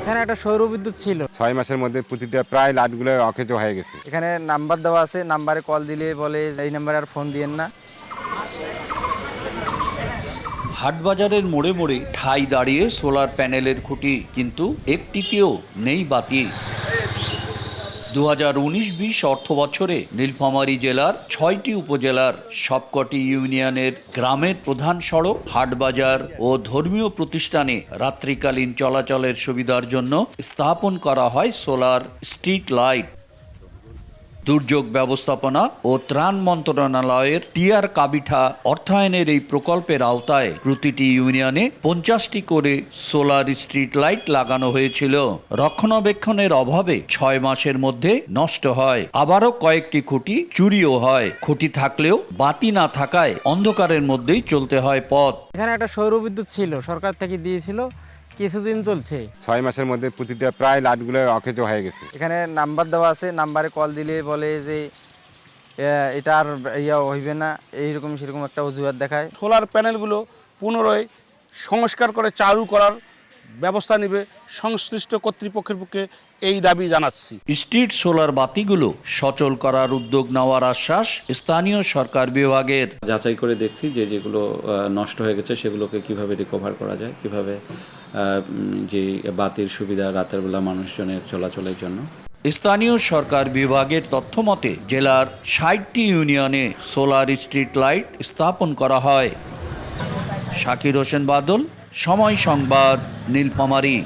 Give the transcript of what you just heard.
এখানে একটা সৌর বিদ্যুৎ ছিল। 6 মাসের মধ্যে প্রতিটা প্রায় লাইটগুলো অকেজ হয়ে গেছে। এখানে নাম্বার দেওয়া আছে, নাম্বারে কল দিলে বলে এই নাম্বারে আর ফোন দিয়েন না। হাটবাজারের মোড়ে মোড়ে ঠাই দাঁড়িয়ে সোলার প্যানেলের খুঁটি, কিন্তু একটিতেও নেই বাতি। 2019-20 অর্থ বছরে নীলফামারী জেলার 6টি উপজেলার সবকটি ইউনিয়নের গ্রামের প্রধান সড়ক, হাটবাজার ও ধর্মীয় প্রতিষ্ঠানে রাত্রিকালীন চলাচলের সুবিধার জন্য স্থাপন করা হয় সোলার স্ট্রিট লাইট। দুর্যোগ ব্যবস্থাপনা ও ত্রাণ মন্ত্রণালয়ের টিআর কাবিঠা অর্থায়নের এই প্রকল্পের আওতায় প্রতিটি ইউনিয়নে 50টি করে সোলার স্ট্রিট লাইট লাগানো হয়েছিল। রক্ষণাবেক্ষণের অভাবে 6 মাসের মধ্যে নষ্ট হয়, আবারও কয়েকটি খুঁটি চুরিও হয়। খুঁটি থাকলেও বাতি না থাকায় অন্ধকারের মধ্যেই চলতে হয় পথ। এখানে একটা সৌর বিদ্যুৎ ছিল, সরকার থেকে দিয়েছিল, কিছুদিন চলছে। 6 মাসের মধ্যে প্রতিটা প্রায় লাইটগুলো অকেজ হয়ে গেছে। এখানে নাম্বার দেওয়া আছে, নাম্বারে কল দিলে বলে যে এটা আর হইবে না, এইরকম সেরকম একটা অজুহাত দেখায়। সোলার প্যানেলগুলো পুনরায় সংস্কার করে চালু করার ব্যবস্থা নেবে সংশ্লিষ্ট কর্তৃপক্ষের পক্ষে এই দাবি জানাচ্ছি। স্ট্রিট সোলার বাতিগুলো সচল করার উদ্যোগ নেওয়ার আশ্বাস স্থানীয় সরকার বিভাগের। যাচাই করে দেখছি যে যেগুলো নষ্ট হয়ে গেছে সেগুলোকে কিভাবে রিকভার করা যায়, কিভাবে যে বাতির সুবিধা রাতের বেলা মানুষজনের চলাচলের জন্য। স্থানীয় সরকার বিভাগের তথ্য মতে জেলার 60টি ইউনিয়নে সোলার স্ট্রিট লাইট স্থাপন করা হয়। শাকির হোসেন বাদল, সময় সংবাদ, নীলফামারী।